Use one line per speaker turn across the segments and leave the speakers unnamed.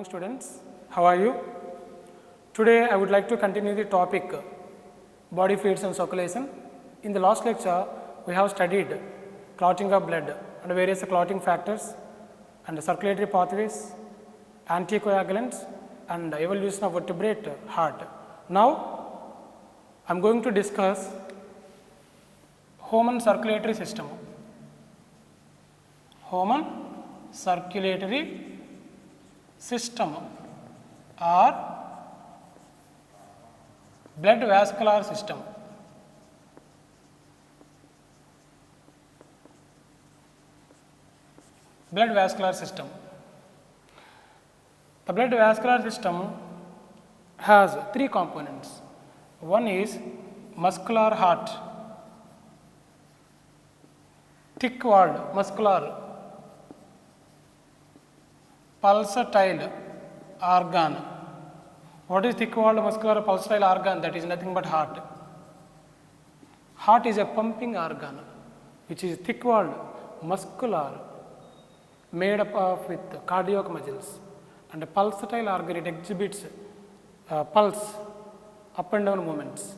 morning students, how are you? Today I would like to continue the topic body fluids and circulation. In the last lecture we have studied clotting of blood and various clotting factors and circulatory pathways, anticoagulants and evolution of vertebrate heart. Now I am going to discuss human circulatory system. Human circulatory system or blood vascular system. Blood vascular system. The blood vascular system has three components. One is muscular heart, thick walled muscular pulsatile organ. What is thick walled muscular pulsatile organ? That is nothing but heart. Heart is a pumping organ which is thick walled muscular made up of with cardiac muscles, and a pulsatile organ, it exhibits pulse, up and down movements.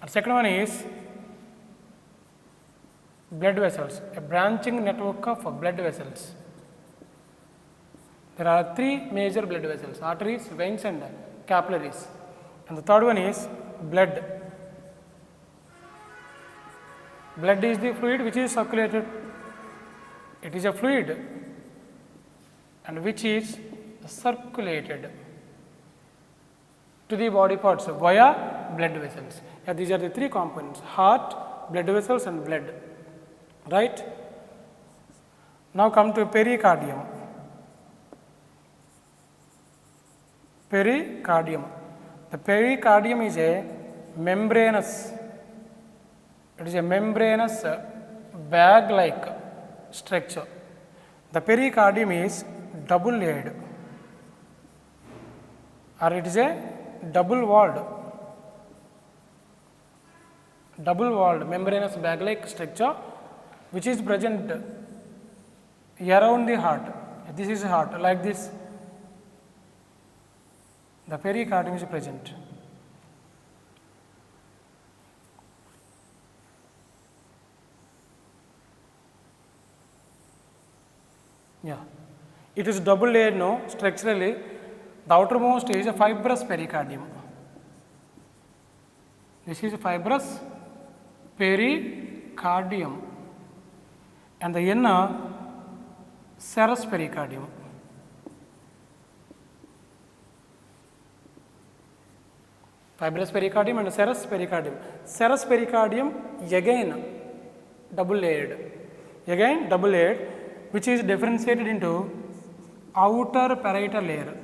And second one is blood vessels, a branching network of blood vessels. There are three major blood vessels: arteries, veins and capillaries. And the third one is blood. Blood is the fluid which is circulated. It is a fluid and which is circulated to the body parts via blood vessels. Yeah, these are the three components: heart, blood vessels and blood. Right? Now come to pericardium. Pericardium. The pericardium is a membranous, it is a membranous bag-like structure. The pericardium is double layered, or it is a double walled membranous bag-like structure which is present around the heart. This is heart, like this. The pericardium is present. Yeah, it is double layered. No, structurally, the outermost is a fibrous pericardium. This is a fibrous pericardium, and the inner serous pericardium. Fibrous pericardium and serous pericardium. Serous pericardium again double layered, which is differentiated into outer parietal layer,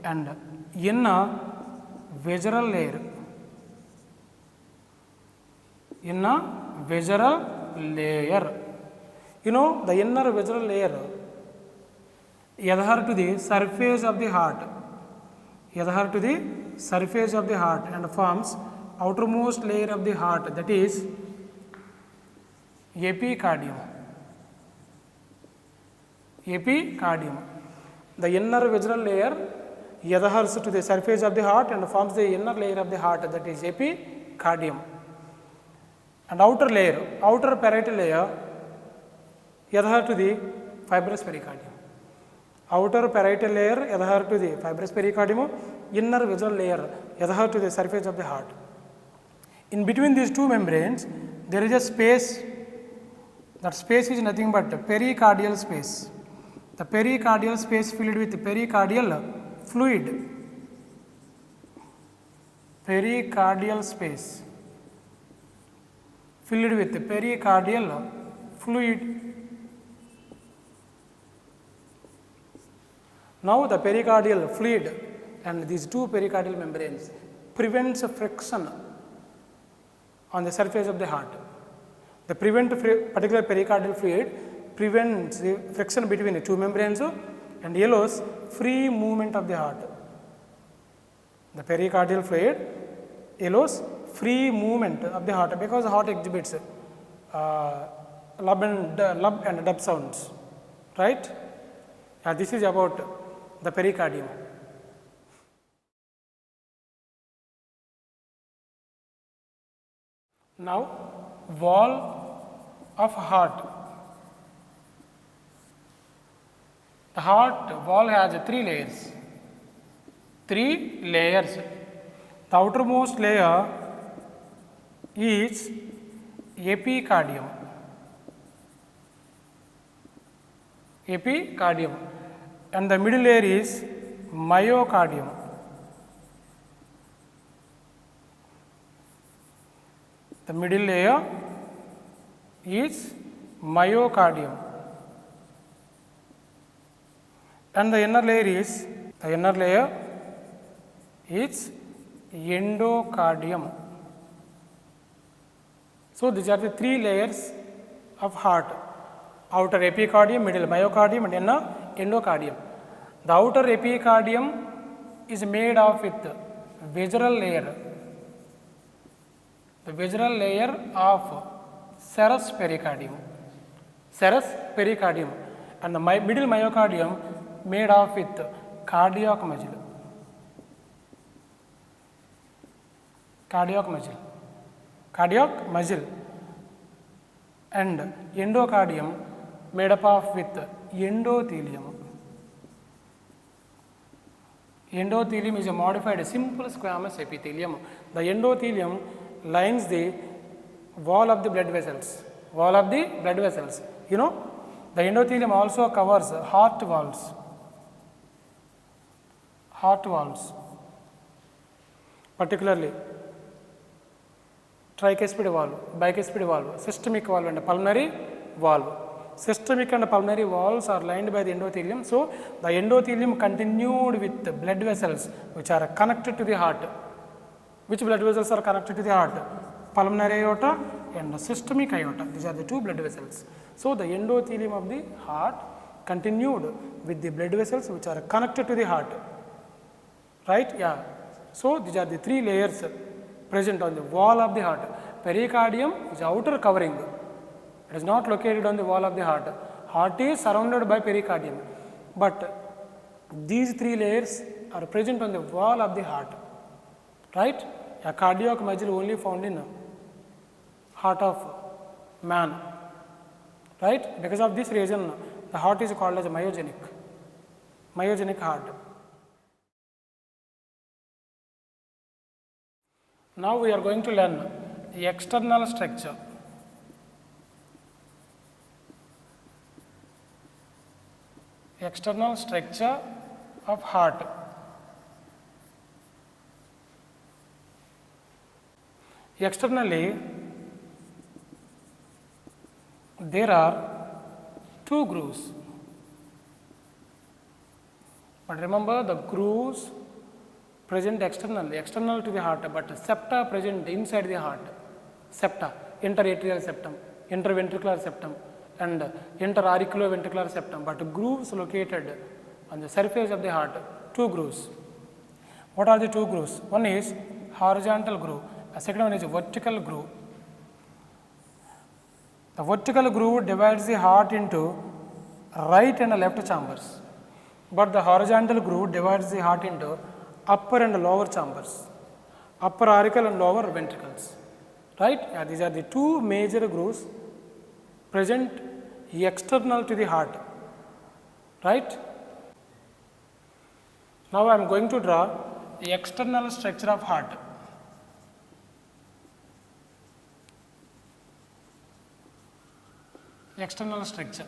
and inner visceral layer. You know, the inner visceral layer adhere to the surface of the heart, and forms outermost layer of the heart, that is epicardium. The inner visceral layer adheres to the surface of the heart and forms the inner layer of the heart, that is epicardium. And outer parietal layer adhere to the fibrous pericardium. Outer parietal layer adhere to the fibrous pericardium, inner visceral layer adhere to the surface of the heart. In between these two membranes, there is a space. That space is nothing but pericardial space. The pericardial space filled with pericardial fluid. Pericardial space filled with pericardial fluid. Now the pericardial fluid and these two pericardial membranes prevents friction on the surface of the heart. The particular pericardial fluid prevents the friction between the two membranes and allows free movement of the heart. The pericardial fluid allows free movement of the heart because the heart exhibits lub and dub sounds, right? This is about the pericardium. Now, wall of heart. The heart wall has 3 layers. 3 layers. The outermost layer is epicardium. Epicardium. And the middle layer is myocardium. The middle layer is myocardium. And the inner layer is endocardium. So these are the 3 layers of heart: outer epicardium, middle myocardium, and inner endocardium. The outer epicardium is made of with visceral layer. The visceral layer of serous pericardium. Serous pericardium. And the middle myocardium made of with cardiac muscle. Cardiac muscle. Cardiac muscle. And endocardium made up of with endothelium. Endothelium is a modified simple squamous epithelium. The endothelium lines the wall of the blood vessels. Wall of the blood vessels. You know, the endothelium also covers heart valves. Heart valves. Particularly tricuspid valve, bicuspid valve, systemic valve and pulmonary valve. Systemic and pulmonary valves are lined by the endothelium. So, the endothelium continued with the blood vessels which are connected to the heart. Which blood vessels are connected to the heart? Pulmonary aorta and systemic aorta. These are the 2 blood vessels. So, the endothelium of the heart continued with the blood vessels which are connected to the heart. Right? Yeah. So, these are the 3 layers present on the wall of the heart. Pericardium is outer covering. It is not located on the wall of the heart. Heart is surrounded by pericardium. But these 3 layers are present on the wall of the heart. Right? A cardiac muscle only found in heart of man. Right? Because of this reason, the heart is called as myogenic. Myogenic heart. Now we are going to learn the external structure. External structure of heart. Externally, there are 2 grooves. But remember, the grooves present external to the heart, but septa present inside the heart. Septa, interatrial septum, interventricular septum, and interauriculoventricular septum, but grooves located on the surface of the heart. 2 grooves. What are the 2 grooves? One is horizontal groove, the second one is vertical groove. The vertical groove divides the heart into right and left chambers, but the horizontal groove divides the heart into upper and lower chambers, upper auricle and lower ventricles. Right? Yeah, these are the 2 major grooves present external to the heart. Right? Now I am going to draw the external structure of heart. External structure.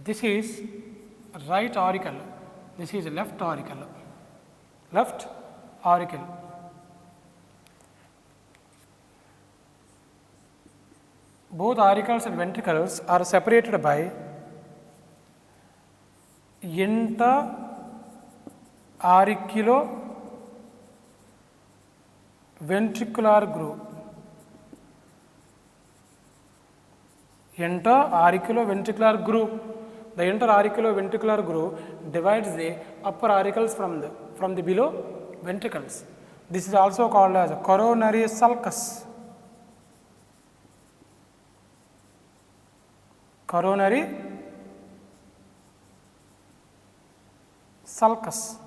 This is right auricle, this is left auricle. Left auricle. Both auricles and ventricles are separated by interauriculoventricular groove. Interauriculoventricular groove. The interauriculoventricular groove divides the upper auricles from the below ventricles. This is also called as coronary sulcus. Coronary sulcus.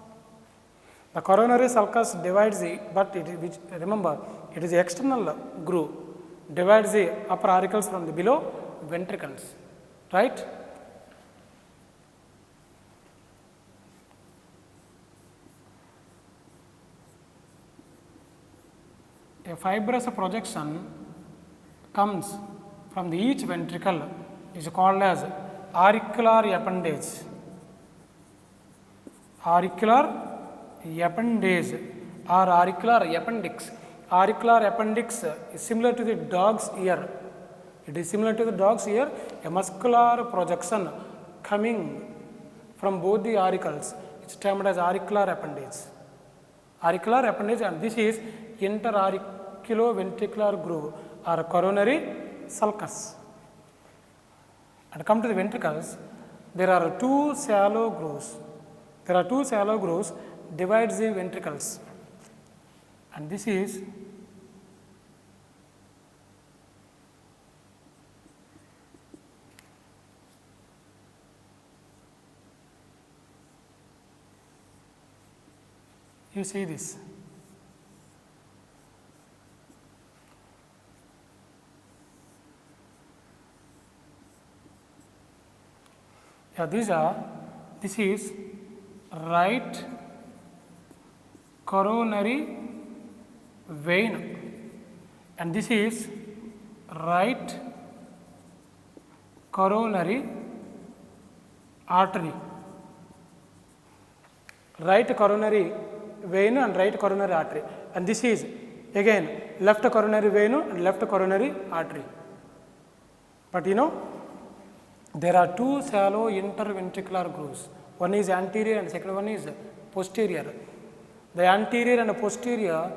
The coronary sulcus divides the, but remember, it is the external groove, divides the upper auricles from the below ventricles, right? A fibrous projection comes from each ventricle is called as auricular appendage. Auricular appendage or auricular appendix. Auricular appendix is similar to the dog's ear. It is similar to the dog's ear, a muscular projection coming from both the auricles. It's termed as auricular appendage. Auricular appendage, and this is interauriculoventricular groove or coronary sulcus. And come to the ventricles, there are two shallow grooves. There are two shallow grooves divides the ventricles, and this is you see this. Yeah, this is right coronary vein, and this is right coronary artery. Right coronary vein and right coronary artery, and this is again left coronary vein and left coronary artery. But there are two shallow interventricular grooves. One is anterior and second one is posterior. The anterior and posterior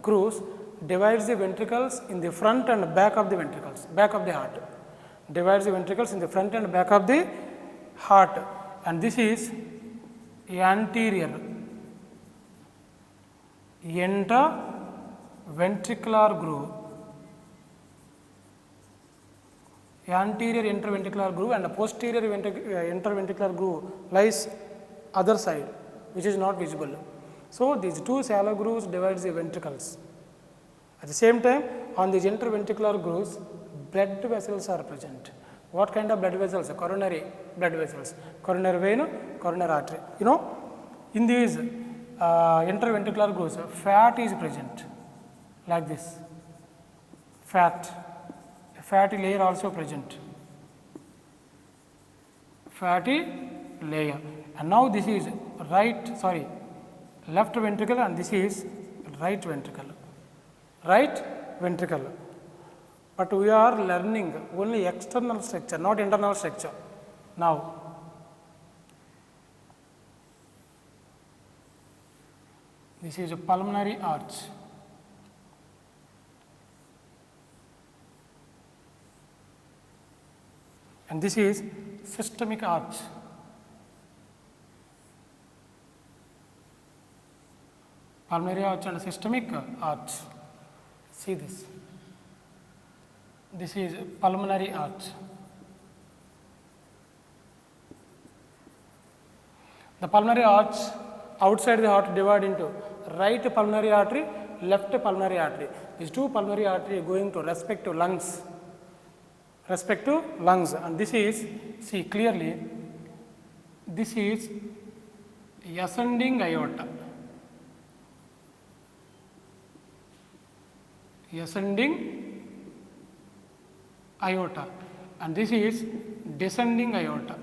grooves divides the ventricles in the front and back of the ventricles, back of the heart. Divides the ventricles in the front and back of the heart, and this is anterior interventricular groove. Anterior interventricular groove and the posterior interventricular groove lies other side, which is not visible. So these two shallow grooves divides the ventricles. At the same time, on these interventricular grooves, blood vessels are present. What kind of blood vessels? Coronary blood vessels, coronary vein, coronary artery. In these interventricular grooves, fat is present, like this. Fatty layer also present. Fatty layer. And now this is left ventricle, and this is right ventricle. Right ventricle. But we are learning only external structure, not internal structure. Now, this is a pulmonary arch. And this is systemic arch. Pulmonary arch and systemic arch. See this. This is pulmonary arch. The pulmonary arch outside the heart divide into right pulmonary artery, left pulmonary artery. These two pulmonary artery going to respective lungs. And this is, see clearly, this is ascending aorta. Ascending aorta, and this is descending aorta.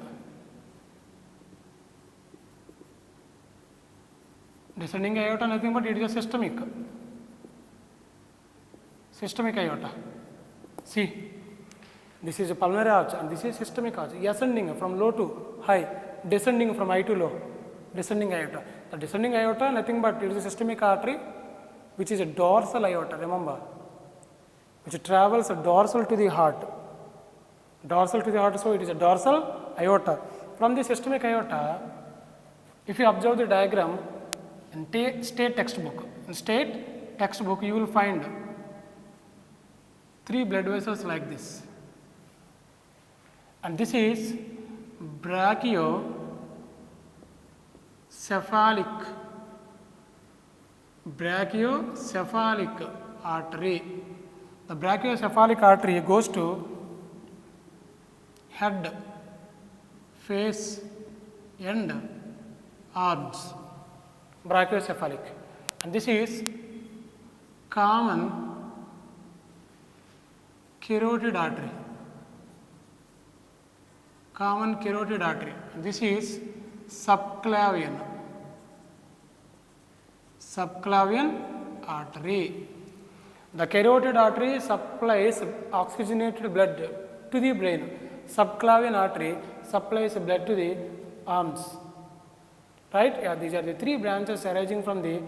Descending aorta nothing but it is a systemic aorta. See, this is a pulmonary arch and this is systemic arch. Ascending from low to high, descending from high to low, descending aorta. The descending aorta nothing but it is a systemic artery, which is a dorsal aorta, remember, which travels dorsal to the heart. Dorsal to the heart, so it is a dorsal aorta. From the systemic aorta, if you observe the diagram in state textbook, you will find 3 blood vessels like this, and this is brachiocephalic artery. The brachiocephalic artery goes to head, face and arms, brachiocephalic, and this is common carotid artery. And this is subclavian artery. The carotid artery supplies oxygenated blood to the brain. Subclavian artery supplies blood to the arms. Right? Yeah, these are the 3 branches arising from the,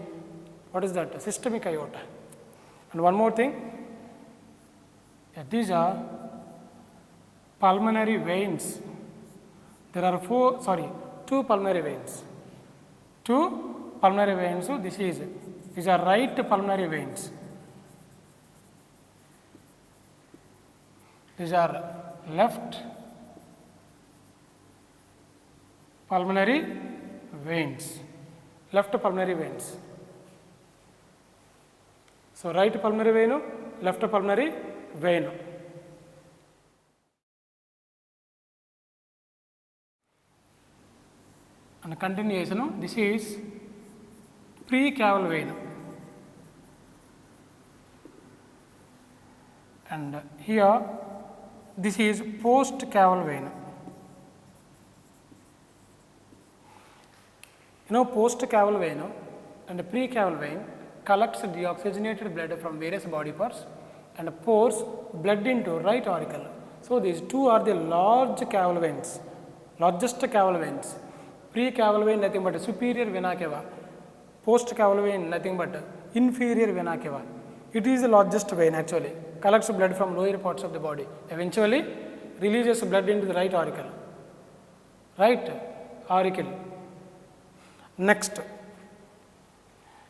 what is that? Systemic aorta. And one more thing, yeah, these are pulmonary veins. There are 2 pulmonary veins. 2 pulmonary veins. So these are right pulmonary veins. These are left pulmonary veins. So right pulmonary vein, left pulmonary vein. And continuation, this is precaval vein, and here this is postcaval vein. Postcaval vein and precaval vein collects deoxygenated blood from various body parts and pours blood into right auricle. So these 2 are the largest caval veins. Precaval vein nothing but superior vena cava. Postcaval vein nothing but inferior vena cava. It is the largest vein actually. Collects blood from lower parts of the body. Eventually releases blood into the right auricle. Next,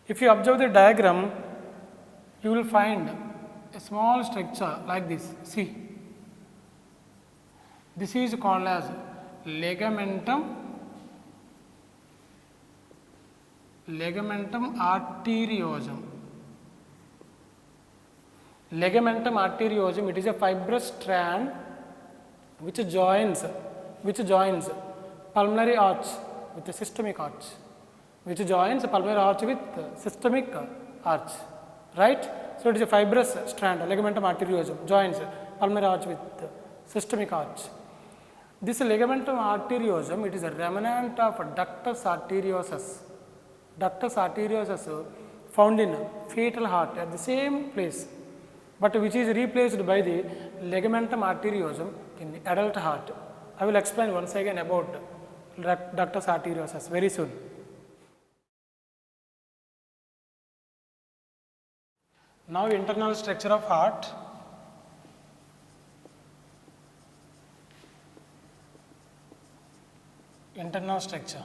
if you observe the diagram, you will find a small structure like this. See, this is called as ligamentum arteriosum. Ligamentum arteriosum, it is a fibrous strand which joins pulmonary arch with the systemic arch. Right? So it is a fibrous strand, ligamentum arteriosum, joins pulmonary arch with systemic arch. This ligamentum arteriosum, it is a remnant of ductus arteriosus. Ductus arteriosus found in fetal heart at the same place, but which is replaced by the ligamentum arteriosum in adult heart. I will explain once again about ductus arteriosus very soon. Now internal structure of heart. Internal structure.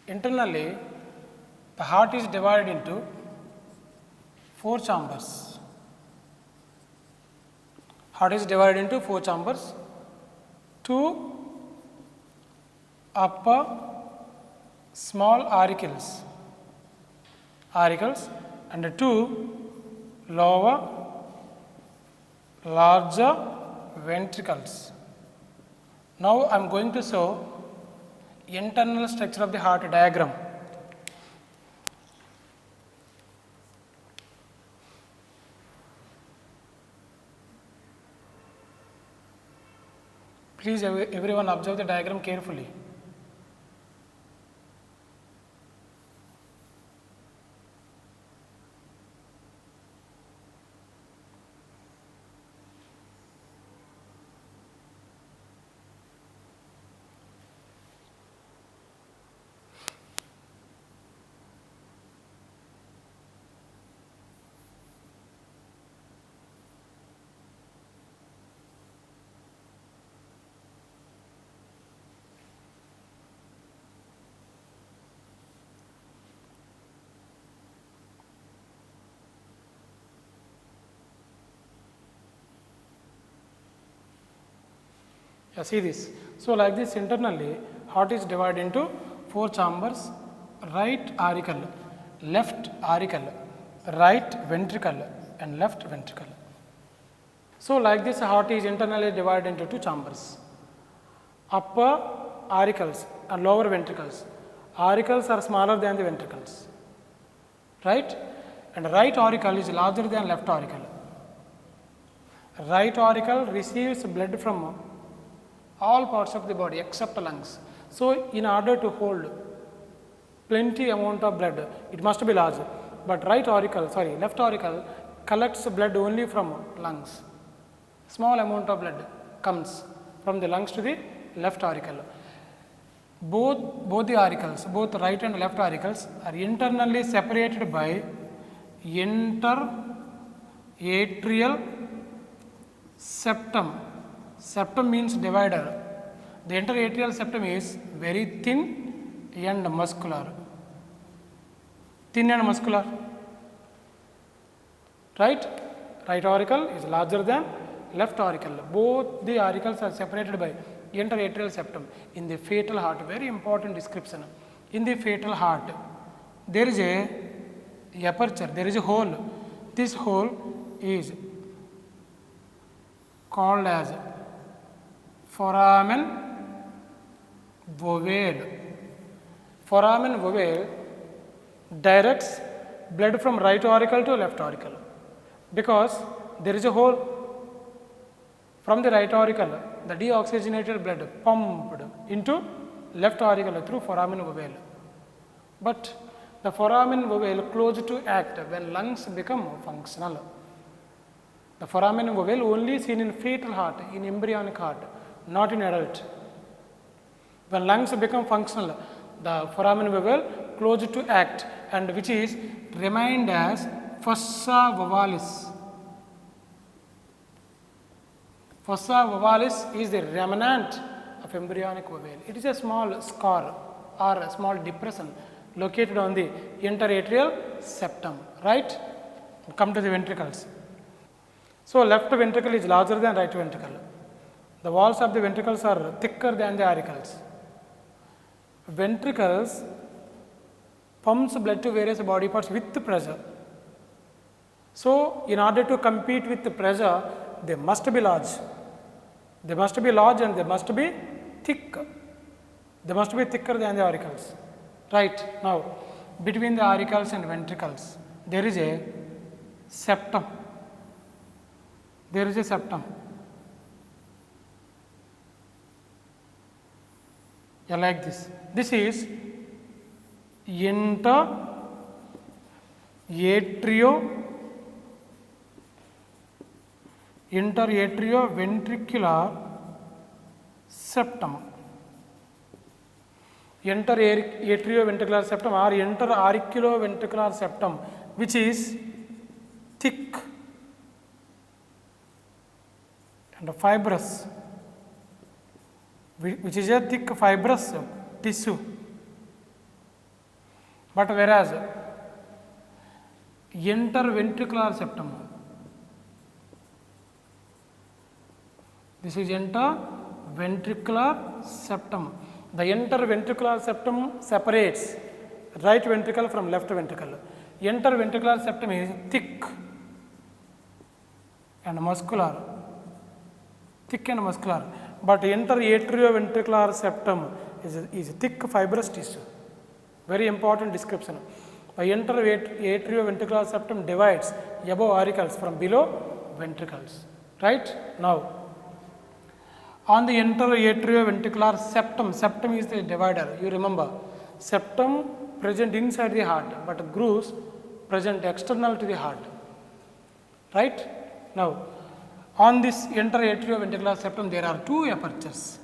Internally, the heart is divided into 4 chambers. Heart is divided into 4 chambers. 2 upper small auricles and 2 lower larger ventricles. Now I am going to show internal structure of the heart diagram. Please everyone observe the diagram carefully. Yeah, see this. So like this internally heart is divided into 4 chambers: right auricle, left auricle, right ventricle and left ventricle. So like this heart is internally divided into 2 chambers: upper auricles and lower ventricles. Auricles are smaller than the ventricles, right? And right auricle is larger than left auricle. Right auricle receives blood from all parts of the body except lungs. So in order to hold plenty amount of blood, it must be large. But left auricle collects blood only from lungs. Small amount of blood comes from the lungs to the left auricle. Both the auricles, both right and left auricles, are internally separated by interatrial septum. Septum means divider. The interatrial septum is very thin and muscular. Thin and muscular. Right? Right auricle is larger than left auricle. Both the auricles are separated by interatrial septum. In the fetal heart, very important description. In the fetal heart, there is a aperture, there is a hole. This hole is called as foramen ovale. Foramen ovale directs blood from right auricle to left auricle because there is a hole. From the right auricle, the deoxygenated blood pumped into left auricle through foramen ovale. But the foramen ovale closed to act when lungs become functional. The foramen ovale only seen in fetal heart, in embryonic heart, not in adult. When lungs become functional, the foramen ovale closed to act, and which is remained as fossa ovalis. Fossa ovalis is the remnant of embryonic ovale. It is a small scar or a small depression located on the interatrial septum, right? Come to the ventricles. So left ventricle is larger than right ventricle. The walls of the ventricles are thicker than the auricles. Ventricles pumps blood to various body parts with pressure. So in order to compete with the pressure, they must be large. They must be large and they must be thick. They must be thicker than the auricles. Right. Now, between the auricles and ventricles, there is a septum. There is a septum. Yeah, like this. This is interatrioventricular septum. Interatrioventricular septum or interauriculoventricular septum, which is thick and fibrous, which is a thick fibrous tissue. But whereas interventricular septum, this is interventricular septum. The interventricular septum separates right ventricle from left ventricle. Interventricular septum is thick and muscular. Thick and muscular. But interatrioventricular septum is thick fibrous tissue. Very important description. The interatrioventricular septum divides above auricles from below ventricles. Right? Now, on the interatrioventricular septum, septum is the divider. You remember, septum present inside the heart, but grooves present external to the heart. Right? Now, on this interatrioventricular septum, there are 2 apertures.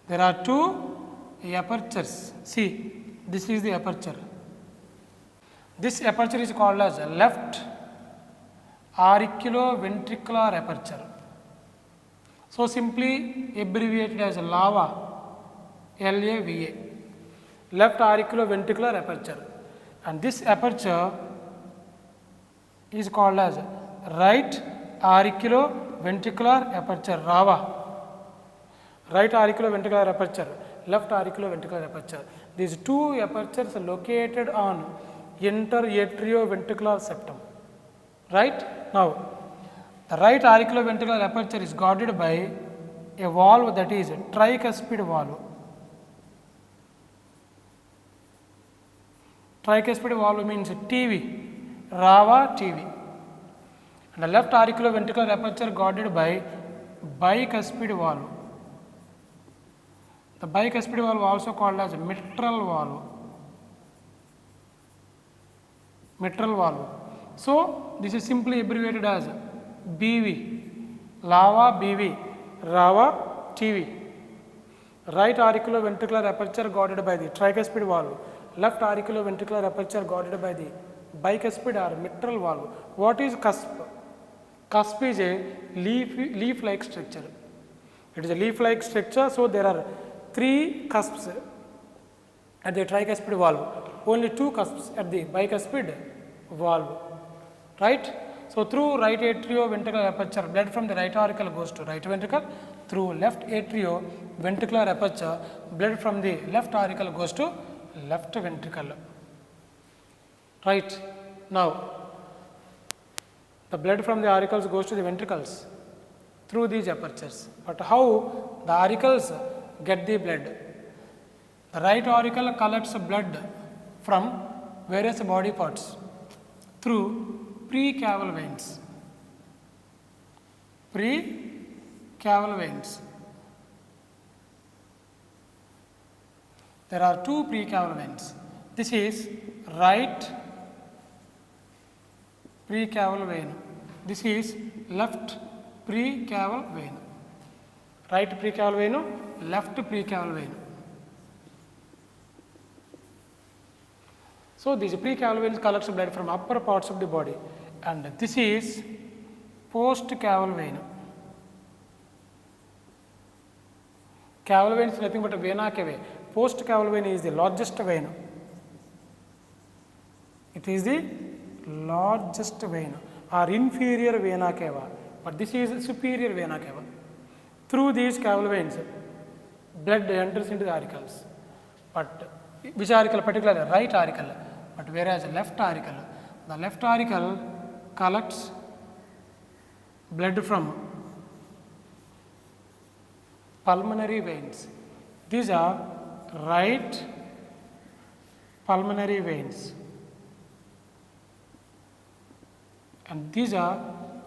There are 2 apertures. See, this is the aperture. This aperture is called as left auriculoventricular aperture. So simply abbreviated as LAVA, LAVA, left auriculoventricular aperture. And this aperture is called as right auriculoventricular aperture, RAVA. right auriculoventricular aperture, left auriculoventricular aperture. These two apertures are located on interatrioventricular septum. Right? Now, the right auriculoventricular aperture is guarded by a valve that is tricuspid valve. Tricuspid valve means TV, Rava TV. And the left auriculoventricular aperture guarded by bicuspid valve. The bicuspid valve also called as mitral valve. Mitral valve. So, this is simply abbreviated as BV, Lava BV, Rava TV. Right auriculoventricular aperture guarded by the tricuspid valve, left auriculoventricular aperture guarded by the bicuspid or mitral valve. What is cusp? Cusp is a leaf-like structure. It is a leaf-like structure, so there are 3 cusps at the tricuspid valve, only 2 cusps at the bicuspid valve. Right? So, through right atrioventricular aperture, blood from the right auricle goes to right ventricle. Through left atrioventricular aperture, blood from the left auricle goes to left ventricle. Right? Now, the blood from the auricles goes to the ventricles through these apertures. But how the auricles get the blood? The right auricle collects blood from various body parts through precaval veins. Precaval veins. There are 2 precaval veins. This is right precaval vein. This is left precaval vein. Right precaval vein, left precaval vein. So, these precaval veins collects blood from upper parts of the body, and this is postcaval vein. Caval vein is nothing but a vena cava. Postcaval vein is the largest vein. It is the largest vein or inferior vena cava, but this is superior vena cava. Through these caval veins, blood enters into the auricles, but which auricle? Particularly right auricle. But whereas left auricle, the left auricle collects blood from pulmonary veins. These are right pulmonary veins, and these are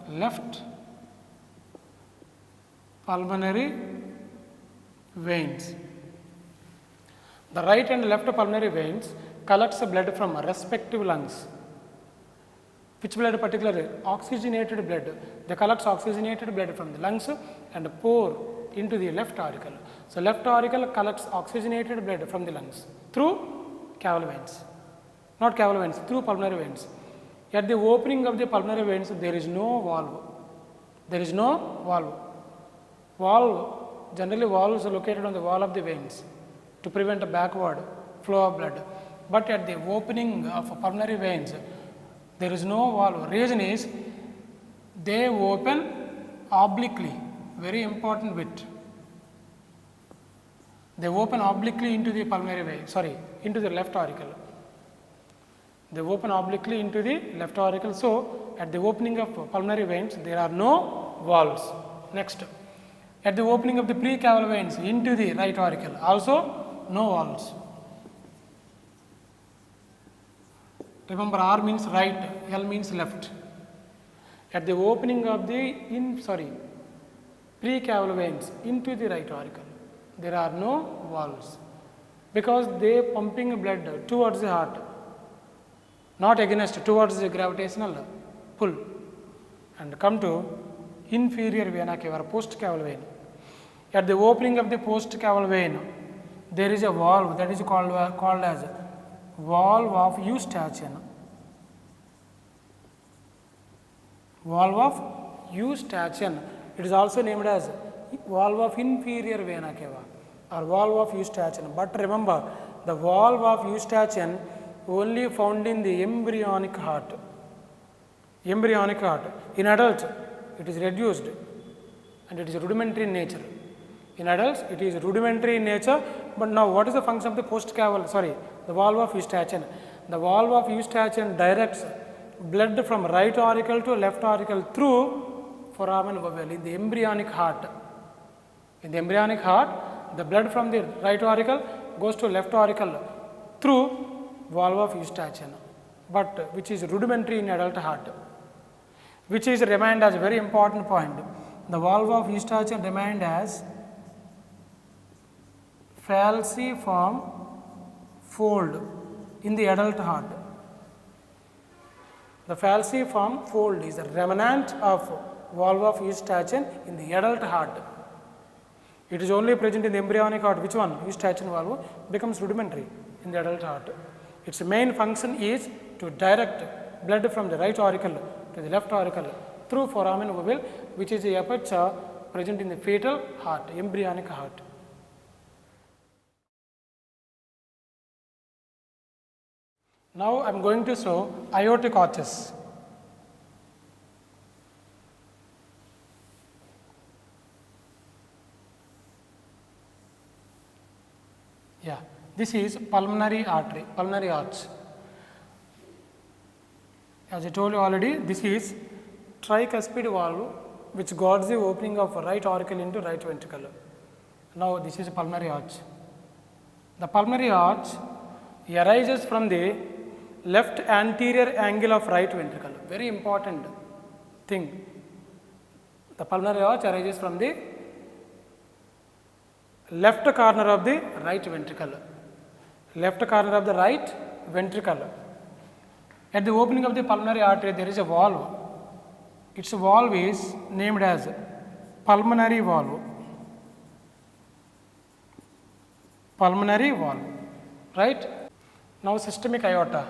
left pulmonary veins. The right and left pulmonary veins collects blood from respective lungs. Which blood? Particularly oxygenated blood. They collect oxygenated blood from the lungs and pour into the left auricle. So, left auricle collects oxygenated blood from the lungs through caval veins, not caval veins, through pulmonary veins. At the opening of the pulmonary veins, there is no valve. There is no valve. Valve, generally valves are located on the wall of the veins to prevent a backward flow of blood. But at the opening of pulmonary veins, there is no valve. Reason is they open obliquely. Very important bit. They open obliquely into the pulmonary vein, into the left auricle. They open obliquely into the left auricle. So, at the opening of pulmonary veins, there are no valves. Next, at the opening of the precaval veins into the right auricle, also no valves. Remember, R means right, L means left. At the opening of the precaval veins into the right auricle, there are no valves because they pumping blood towards the heart, not against, towards the gravitational pull. And come to inferior vena cava or postcaval vein. At the opening of the postcaval vein, there is a valve that is called as valve of Eustachian. Valve of Eustachian. It is also named as valve of inferior vena cava or valve of Eustachian. But remember, the valve of Eustachian only found in the embryonic heart. Embryonic heart. In adult, it is reduced and it is rudimentary in nature. In adults, it is rudimentary in nature. But now, what is the function of the the valve of Eustachian? The valve of Eustachian directs blood from right auricle to left auricle through foramen ovale in the embryonic heart. In the embryonic heart, the blood from the right auricle goes to left auricle through valve of Eustachian, but which is rudimentary in adult heart, which is remained as a very important point. The valve of Eustachian remained as falciform fold in the adult heart. The falciform fold is a remnant of valve of Eustachian in the adult heart. It is only present in the embryonic heart. Which one? Eustachian valve becomes rudimentary in the adult heart. Its main function is to direct blood from the right auricle to the left auricle through foramen ovale, which is the aperture present in the fetal heart, embryonic heart. Now I am going to show aortic arches. Yeah, this is pulmonary artery, pulmonary arch. As I told you already, this is tricuspid valve which guards the opening of right auricle into right ventricle. Now this is a pulmonary arch. The pulmonary arch arises from the left anterior angle of right ventricle. Very important thing. The pulmonary arch arises from the left corner of the right ventricle. Left corner of the right ventricle. At the opening of the pulmonary artery, there is a valve. Its valve is named as pulmonary valve. Pulmonary valve, right? Now systemic aorta.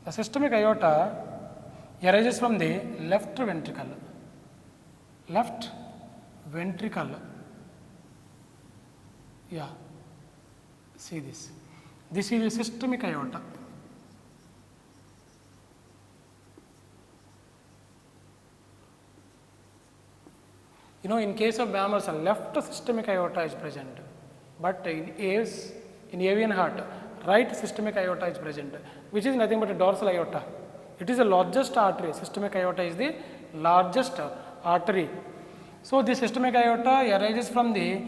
The systemic aorta arises from the left ventricle. Left ventricle. Yeah, see this. This is a systemic aorta. You know, in case of mammals, a left systemic aorta is present, but in avian heart, right systemic aorta is present, which is nothing but a dorsal aorta. It is the largest artery. Systemic aorta is the largest artery. So, the systemic aorta arises from the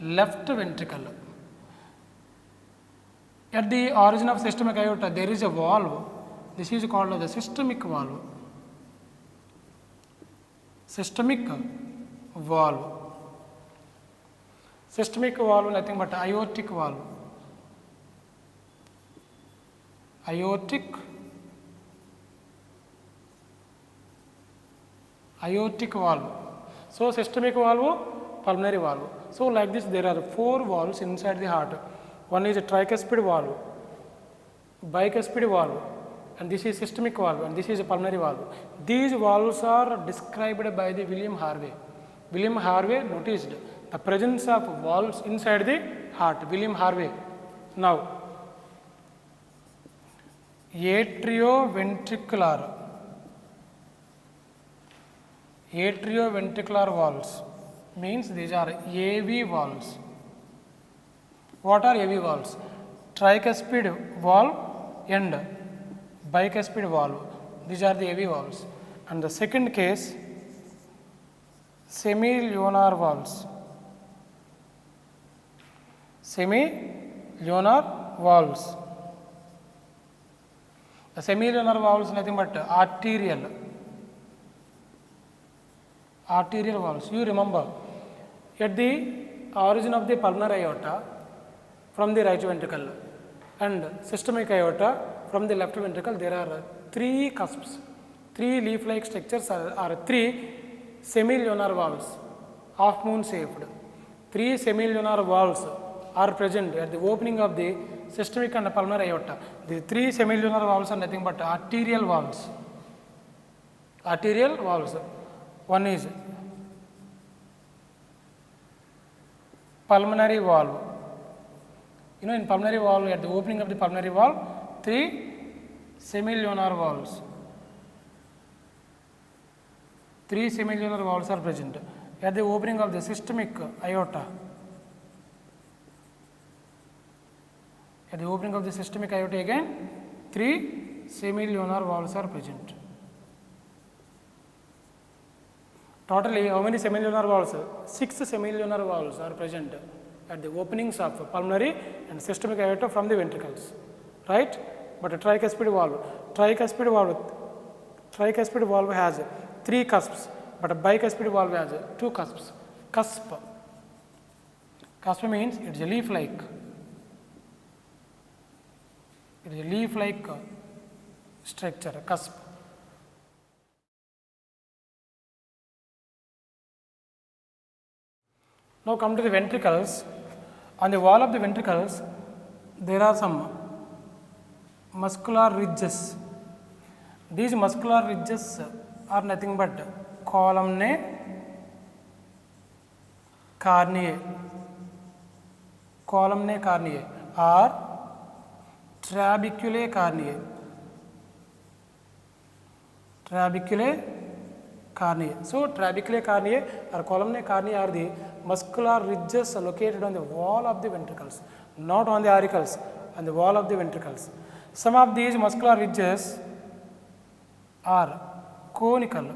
left ventricle. At the origin of systemic aorta, there is a valve. This is called the systemic valve. Systemic valve. Systemic valve nothing but aortic valve. Aortic valve. So, systemic valve, pulmonary valve. So, like this there are 4 valves inside the heart. One is a tricuspid valve, bicuspid valve, and this is systemic valve, and this is a pulmonary valve. These valves are described by the William Harvey. William Harvey noticed the presence of valves inside the heart. William Harvey. Now, atrioventricular valves means these are AV valves. What are AV valves? Tricuspid valve and bicuspid valve. These are the AV valves. And the second case, semilunar valves. Semilunar valves. The semilunar valves nothing but arterial valves. You remember, at the origin of the pulmonary aorta from the right ventricle and systemic aorta from the left ventricle, there are 3 cusps, 3 leaf-like structures are 3 semilunar valves, half moon shaped. 3 semilunar valves are present at the opening of the systemic and pulmonary aorta. The 3 semilunar valves are nothing but arterial valves. Arterial valves. One is pulmonary valve. You know, in pulmonary valve, at the opening of the pulmonary valve, 3 semilunar valves. 3 semilunar valves are present. at the opening of the systemic aorta. At the opening of the systemic aorta again, 3 semilunar valves are present. Totally, how many semilunar valves? 6 semilunar valves are present at the openings of pulmonary and systemic aorta from the ventricles, right? But a tricuspid valve has 3 cusps, but a bicuspid valve has 2 cusps. Cusp means it's a leaf-like. It is a leaf-like structure, cusp. Now come to the ventricles. On the wall of the ventricles, there are some muscular ridges. These muscular ridges are nothing but columnae carneae. Columnae carneae or trabeculae carneae. Trabeculae carneae. So, trabeculae carneae or columnae carneae are the muscular ridges located on the wall of the ventricles, not on the auricles, on the wall of the ventricles. Some of these muscular ridges are conical.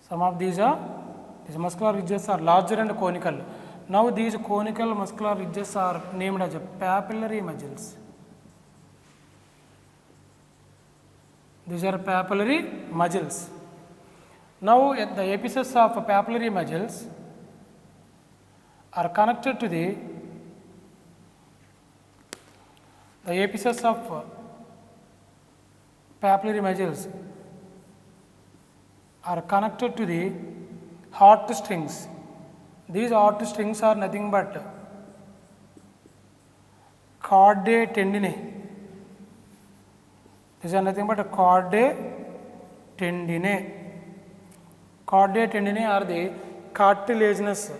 Some of these muscular ridges are larger and conical. Now, these conical muscular ridges are named as papillary muscles. These are papillary muscles. Now, at the apices of papillary muscles are connected to the apices of papillary muscles are connected to the heart strings. These heart strings are nothing but chordae tendineae. These are nothing but chordae tendineae. Chordae tendineae are the cartilaginous,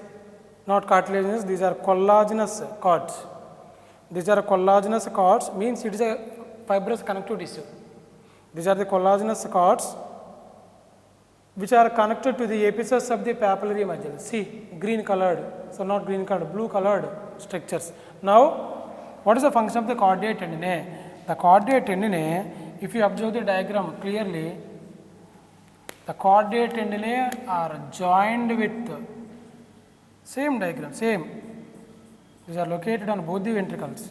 not cartilaginous, these are collagenous cords. These are collagenous cords, means it is a fibrous connective tissue. These are the collagenous cords which are connected to the apices of the papillary muscle. See, green colored, so not green colored, blue colored structures. Now, what is the function of the chordae tendineae? The chordae tendineae, if you observe the diagram clearly, the chordae tendineae are joined with same diagram, same. These are located on both the ventricles.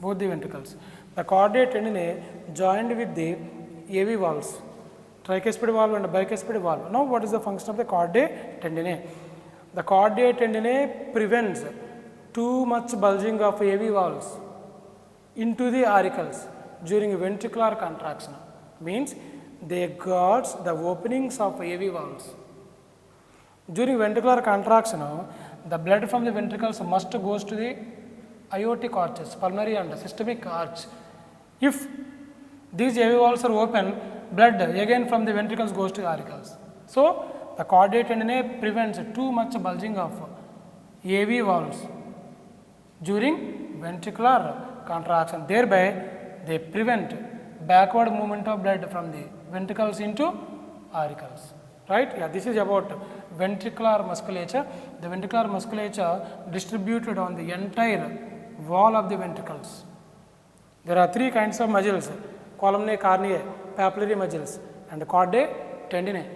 Both the ventricles. The chordae tendineae joined with the AV valves, tricuspid valve and bicuspid valve. Now, what is the function of the chordae tendineae? The chordae tendineae prevents too much bulging of AV valves into the auricles during ventricular contraction. Means they guards the openings of AV valves. During ventricular contraction, the blood from the ventricles must goes to the aortic arches, pulmonary and systemic arch. If these AV valves are open, blood again from the ventricles goes to the auricles. So, the chordae tendineae prevents too much bulging of AV valves during ventricular contraction. Thereby, they prevent backward movement of blood from the ventricles into auricles. Right? Yeah, this is about ventricular musculature. The ventricular musculature distributed on the entire wall of the ventricles. There are 3 kinds of muscles: columnae carneae, papillary muscles, and chordae tendineae.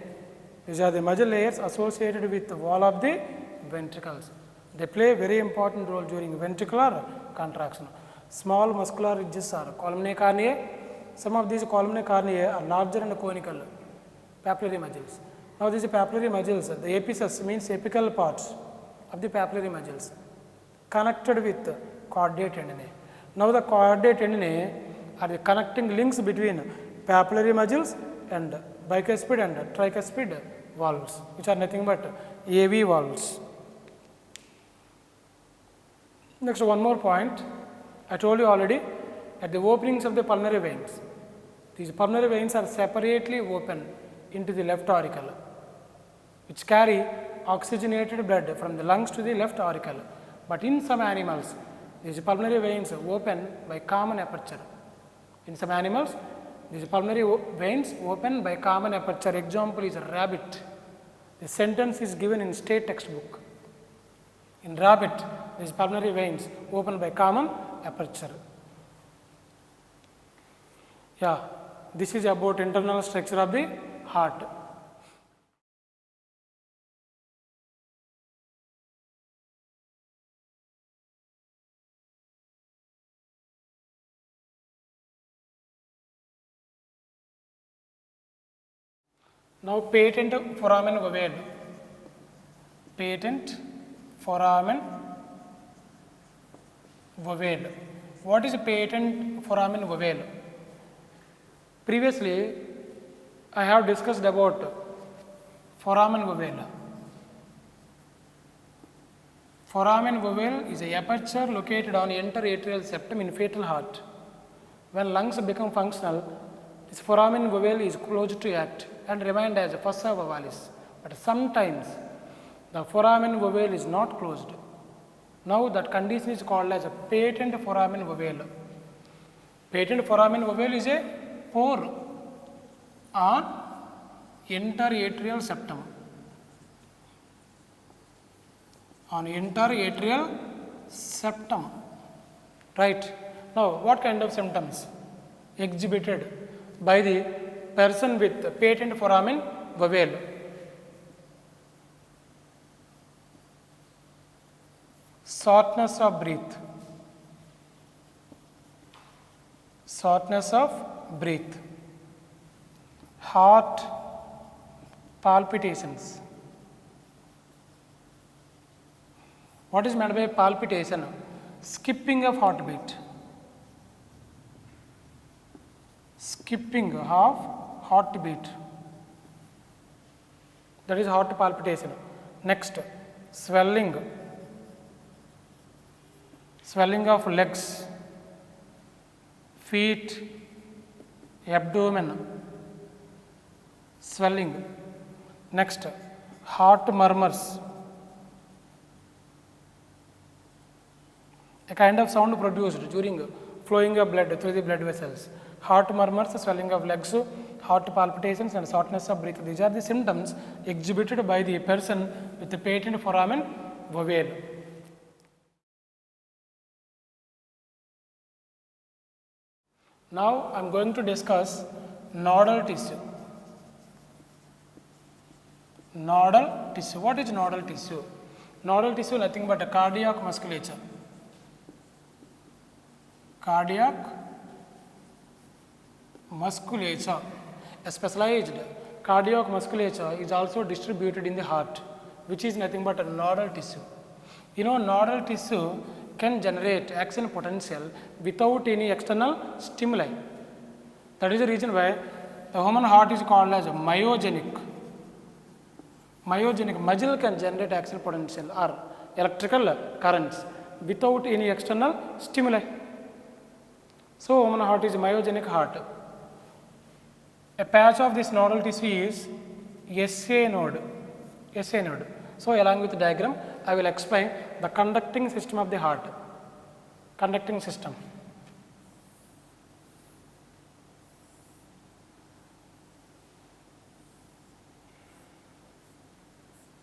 These are the muscle layers associated with the wall of the ventricles. They play a very important role during ventricular contraction. Small muscular ridges are columnae carneae. Some of these columnae carneae are larger and conical, papillary muscles. Now, these papillary muscles, the apices means apical parts of the papillary muscles connected with chordae tendineae. Now, the chordae tendineae are the connecting links between papillary muscles and bicuspid and tricuspid valves, which are nothing but AV valves. Next, one more point. I told you already, at the openings of the pulmonary veins, these pulmonary veins are separately open into the left auricle, which carry oxygenated blood from the lungs to the left auricle. But in some animals, these pulmonary veins open by common aperture. In some animals, these pulmonary veins open by common aperture. Example is a rabbit. The sentence is given in state textbook. In rabbit, these pulmonary veins open by common aperture. Yeah, this is about internal structure of the heart. Now, patent foramen ovale. Patent foramen ovale. What is a patent foramen ovale? Previously, I have discussed about foramen ovale. Foramen ovale is a aperture located on interatrial septum in fetal heart. When lungs become functional, this foramen ovale is closed to act and remained as a fossa ovalis. But sometimes the foramen ovale is not closed. Now that condition is called as a patent foramen ovale. Patent foramen ovale is a pore on interatrial septum. On interatrial septum. Right. Now, what kind of symptoms exhibited by the person with patent foramen ovale? Shortness of breath. Shortness of breath. Heart palpitations. What is meant by palpitation? Skipping of heartbeat. Skipping of heartbeat. That is heart palpitation. Next, swelling. Swelling of legs, feet, abdomen, swelling. Next, heart murmurs. A kind of sound produced during flowing of blood through the blood vessels. Heart murmurs, swelling of legs, heart palpitations and shortness of breath. These are the symptoms exhibited by the person with the patent foramen ovale. Now I am going to discuss nodal tissue. Nodal tissue. What is nodal tissue? Nodal tissue nothing but a cardiac musculature. Cardiac musculature. A specialized cardiac musculature is also distributed in the heart, which is nothing but a nodal tissue. You know, nodal tissue can generate action potential without any external stimuli. That is the reason why the human heart is called as myogenic. Myogenic muscle can generate action potential or electrical currents without any external stimuli. So, human heart is myogenic heart. A patch of this nodal tissue is SA node. SA node. So, along with the diagram, I will explain the conducting system of the heart. Conducting system.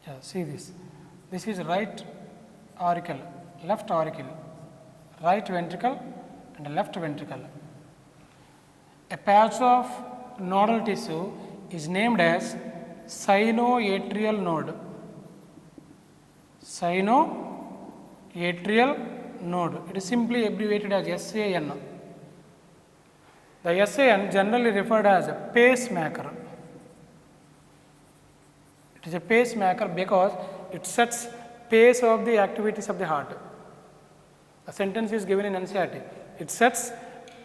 Yeah, see this. This is right auricle, left auricle, right ventricle and left ventricle. A patch of nodal tissue is named as sinoatrial node. Sinoatrial node. It is simply abbreviated as SAN. The SAN generally referred as a pacemaker. It is a pacemaker because it sets pace of the activities of the heart. A sentence is given in NCERT. It sets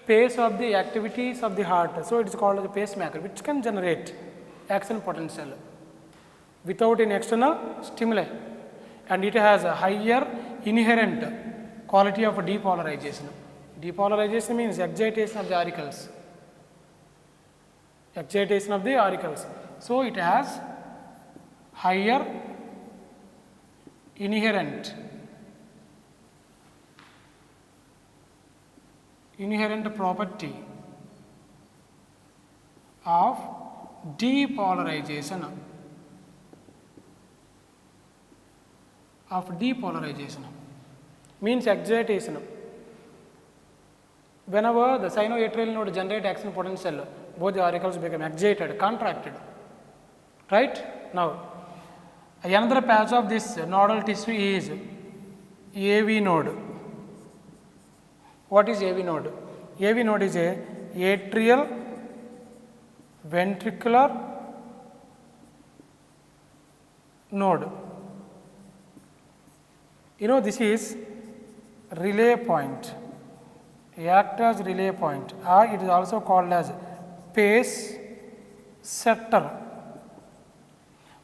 pace of the activities of the heart. So, it is called as a pacemaker, which can generate action potential without any external stimuli. And it has a higher inherent quality of depolarization. Depolarization means excitation of the auricles. Excitation of the auricles. So, it has higher inherent property of depolarization. of depolarization means excitation. Whenever the sinoatrial node generate action potential, both the auricles become excited, contracted. Right? Now, another patch of this nodal tissue is AV node. What is AV node? AV node is a atrial ventricular node. You know, this is relay point, act as relay point, or it is also called as pace setter.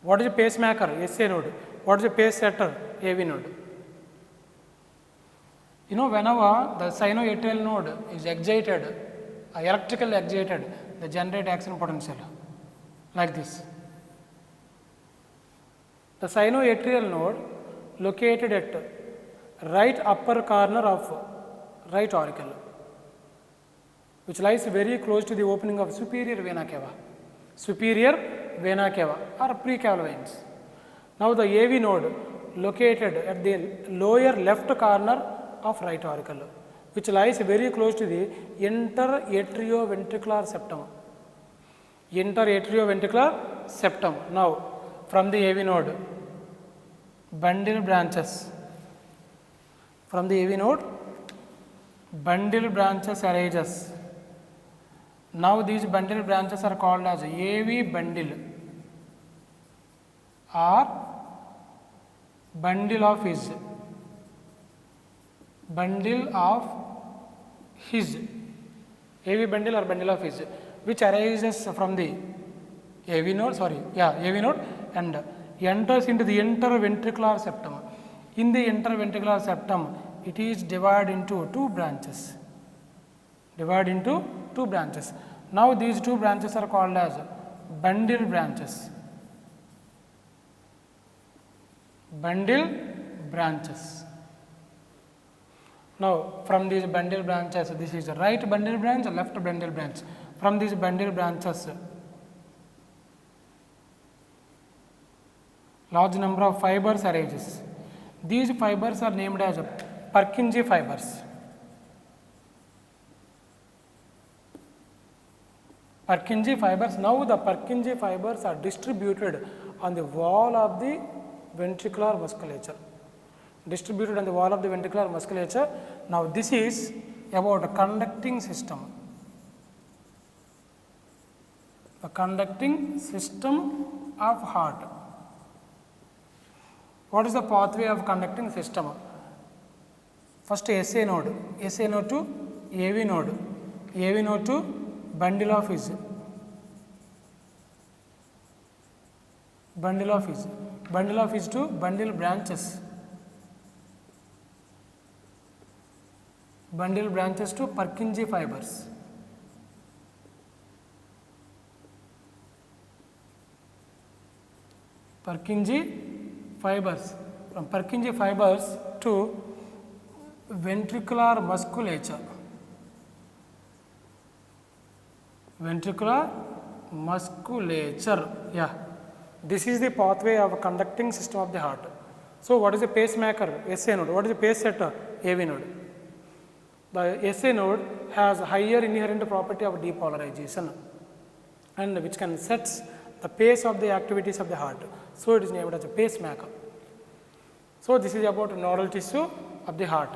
What is a pacemaker? SA node. What is a pace setter? AV node. You know, whenever the sinoatrial node is excited, electrically excited, they generate action potential like this. The sinoatrial node located at right upper corner of right auricle, which lies very close to the opening of superior vena cava. Superior vena cava or precaval veins. Now the AV node located at the lower left corner of right auricle, which lies very close to the interatrioventricular septum. Interatrioventricular septum. Now from the AV node, bundle branches. From the AV node, bundle branches arises. Now these bundle branches are called as AV bundle or bundle of His. Bundle of His. AV bundle or bundle of His, which arises from the AV node, AV node and enters into the interventricular septum. In the interventricular septum, it is divided into two branches. Now these two branches are called as bundle branches. Bundle branches. Now from these bundle branches, this is the right bundle branch, left bundle branch. From these bundle branches, large number of fibers arises. These fibers are named as Purkinje fibers. Purkinje fibers. Now the Purkinje fibers are distributed on the wall of the ventricular musculature. Distributed on the wall of the ventricular musculature. Now this is about a conducting system. The conducting system of heart. What is the pathway of conducting system? First SA node to AV node, AV node to bundle of His, bundle of His, bundle of His to bundle branches, bundle branches to Purkinje fibers. Purkinje fibers. From Purkinje fibers to ventricular musculature. Ventricular musculature. Yeah. This is the pathway of conducting system of the heart. So what is a pacemaker? SA node. What is a pace setter? AV node. The SA node has higher inherent property of depolarization and which can set the pace of the activities of the heart. So it is named as a pacemaker. So this is about nodal tissue of the heart.